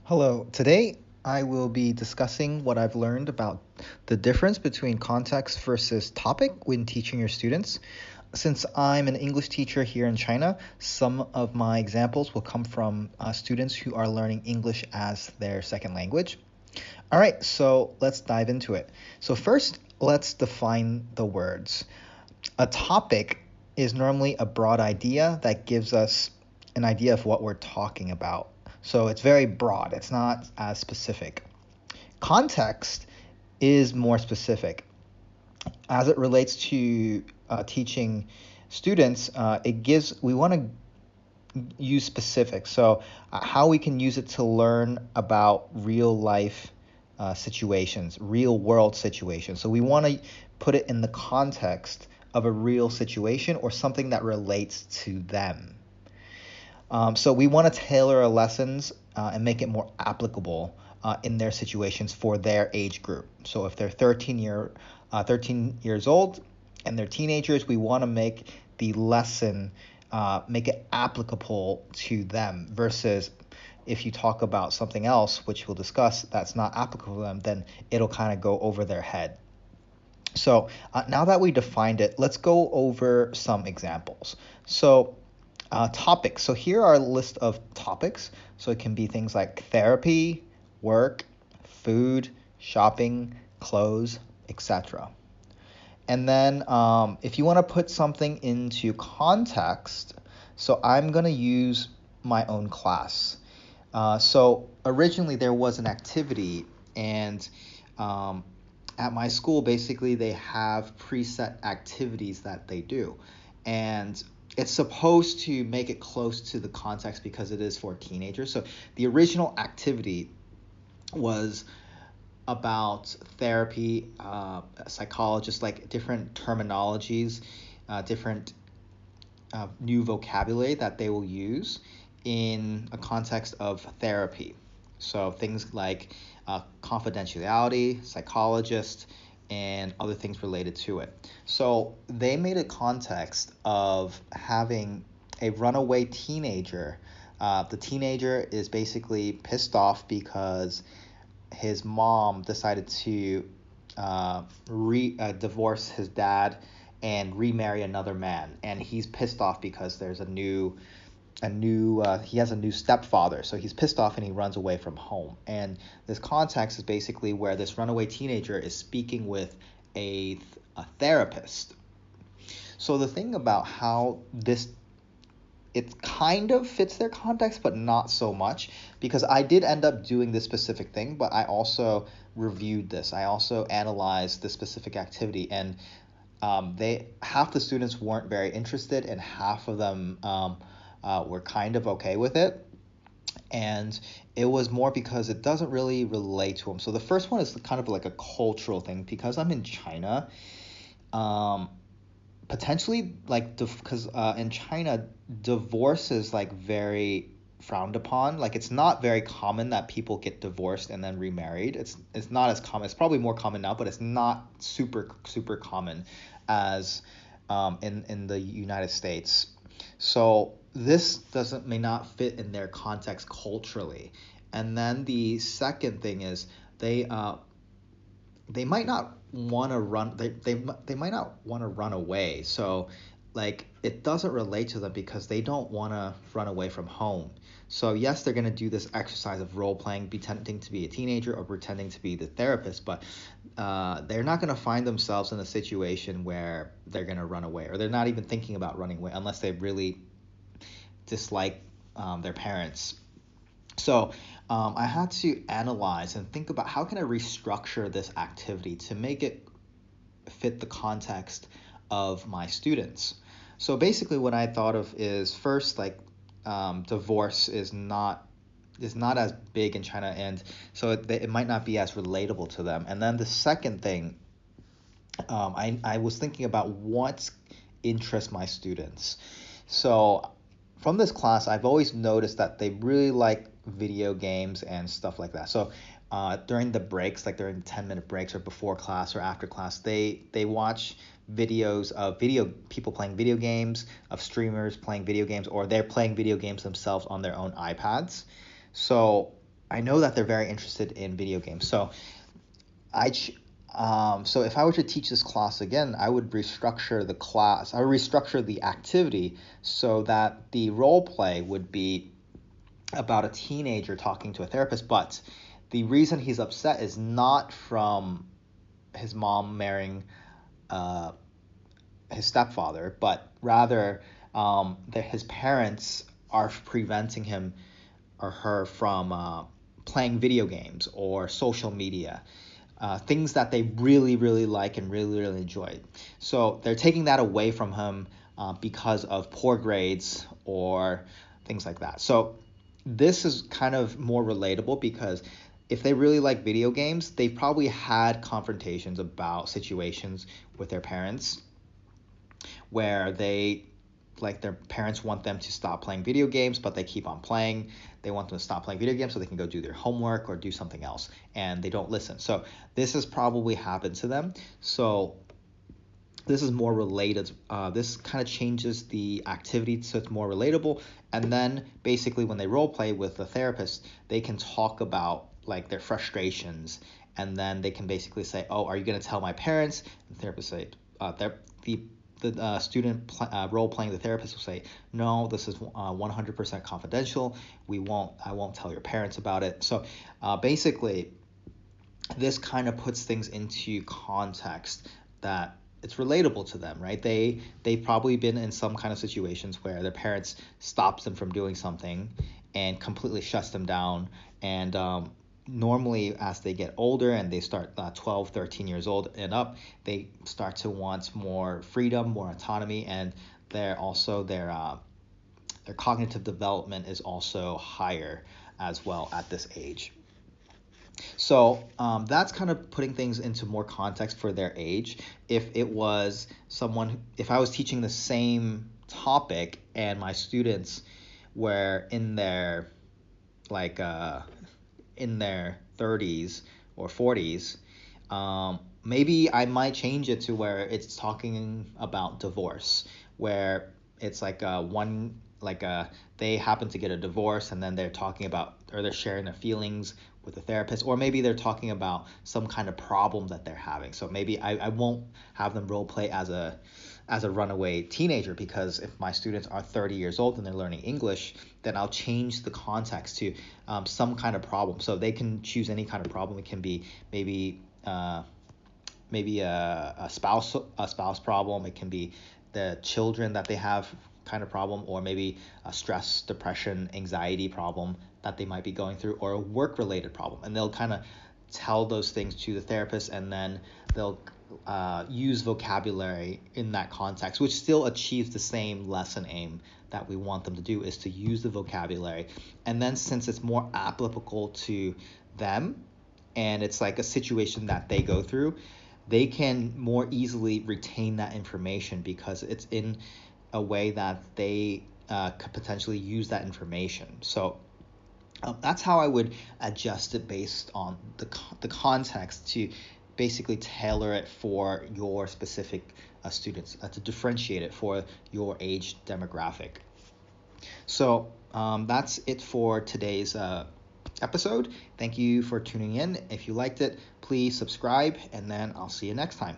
Hello, today I will be discussing what I've learned about the difference between context versus topic when teaching your students. Since I'm an English teacher here in China, some of my examples will come from students who are learning English as their second language. All right, so let's dive into it. So, first, let's define the words. A topic is normally a broad idea that gives us an idea of what we're talking about. So it's very broad, it's not as specific. Context is more specific. As it relates to teaching students, we want to use specifics. So, how we can use it to learn about real life situations, real world situations. So, we want to put it in the context of a real situation or something that relates to them. So, we want to tailor our lessons and make it more applicable in their situations for their age group. So, if they're 13 years old and they're teenagers, we want to make the lesson make it applicable to them versus if you talk about something else, which we'll discuss, that's not applicable to them, then it'll kind of go over their head. So now that we defined it, let's go over some examples. So topics. So here are a list of topics. So it can be things like therapy, work, food, shopping, clothes, etc. And then if you want to put something into context, so I'm going to use my own class. So originally there was an activity, and at my school, basically they have preset activities that they do. And it's supposed to make it close to the context because it is for teenagers. So the original activity was about therapy, psychologists, like different terminologies, different new vocabulary that they will use in a context of therapy. So things like confidentiality, psychologist, and other things related to it. So they made a context of having a runaway teenager. The teenager is basically pissed off because his mom decided to divorce his dad and remarry another man, and he's pissed off because there's he has a new stepfather, so he's pissed off and he runs away from home. And this context is basically where this runaway teenager is speaking with a therapist. So the thing about how it kind of fits their context, but not so much, because I did end up doing this specific thing, but I also reviewed this. I also analyzed the specific activity, and half the students weren't very interested, and half of them were kind of okay with it. And it was more because it doesn't really relate to them. So the first one is kind of like a cultural thing. Because I'm in China, potentially like because in China divorce is like very frowned upon. Like it's not very common that people get divorced and then remarried. It's not as common. It's probably more common now, but it's not super common as in the United States. So this may not fit in their context culturally. And then the second thing is they might not want to run they might not want to run away. So like it doesn't relate to them because they don't want to run away from home. So yes, they're going to do this exercise of role playing, pretending to be a teenager or pretending to be the therapist, but they're not going to find themselves in a situation where they're going to run away, or they're not even thinking about running away unless they really dislike their parents. So I had to analyze and think about how can I restructure this activity to make it fit the context of my students. So basically what I thought of is first, like divorce is not as big in China, and so it might not be as relatable to them. And then the second thing, I was thinking about what interests my students. So from this class, I've always noticed that they really like video games and stuff like that. So during the breaks, like during 10-minute breaks or before class or after class, they watch videos of people playing video games, of streamers playing video games, or they're playing video games themselves on their own iPads. So I know that they're very interested in video games. So so if I were to teach this class again, I would restructure the class. I would restructure the activity so that the role play would be about a teenager talking to a therapist, but the reason he's upset is not from his mom marrying his stepfather, but rather that his parents are preventing him or her from playing video games or social media, things that they really, really like and really, really enjoy. So they're taking that away from him because of poor grades or things like that. So this is kind of more relatable because if they really like video games, they've probably had confrontations about situations with their parents where their parents want them to stop playing video games, but they keep on playing. They want them to stop playing video games so they can go do their homework or do something else, and they don't listen. So this has probably happened to them. So this is more related. This kind of changes the activity so it's more relatable. And then basically when they role play with the therapist, they can talk about like their frustrations, and then they can basically say, "Oh, are you going to tell my parents?" And the therapist say, the student role playing the therapist will say, "No, this is 100% confidential. I won't tell your parents about it." So basically, this kind of puts things into context that it's relatable to them, right? They've probably been in some kind of situations where their parents stops them from doing something and completely shuts them down. And normally as they get older and they start 12, 13 years old and up, they start to want more freedom, more autonomy, and their cognitive development is also higher as well at this age. So that's kind of putting things into more context for their age. If I was teaching the same topic and my students were like in their 30s or 40s, maybe I might change it to where it's talking about divorce, where it's like they happen to get a divorce and then they're talking about, or they're sharing their feelings with the therapist, or maybe they're talking about some kind of problem that they're having. So maybe I won't have them role play as a runaway teenager, because if my students are 30 years old and they're learning English, then I'll change the context to some kind of problem. So they can choose any kind of problem. It can be maybe a spouse problem. It can be the children that they have kind of problem, or maybe a stress, depression, anxiety problem that they might be going through, or a work related problem. And they'll kind of tell those things to the therapist, and then they'll use vocabulary in that context, which still achieves the same lesson aim that we want them to do, is to use the vocabulary. And then since it's more applicable to them and it's like a situation that they go through, they can more easily retain that information because it's in a way that they could potentially use that information. So that's how I would adjust it based on the context, to basically tailor it for your specific students, to differentiate it for your age demographic. So that's it for today's episode. Thank you for tuning in. If you liked it, please subscribe, and then I'll see you next time.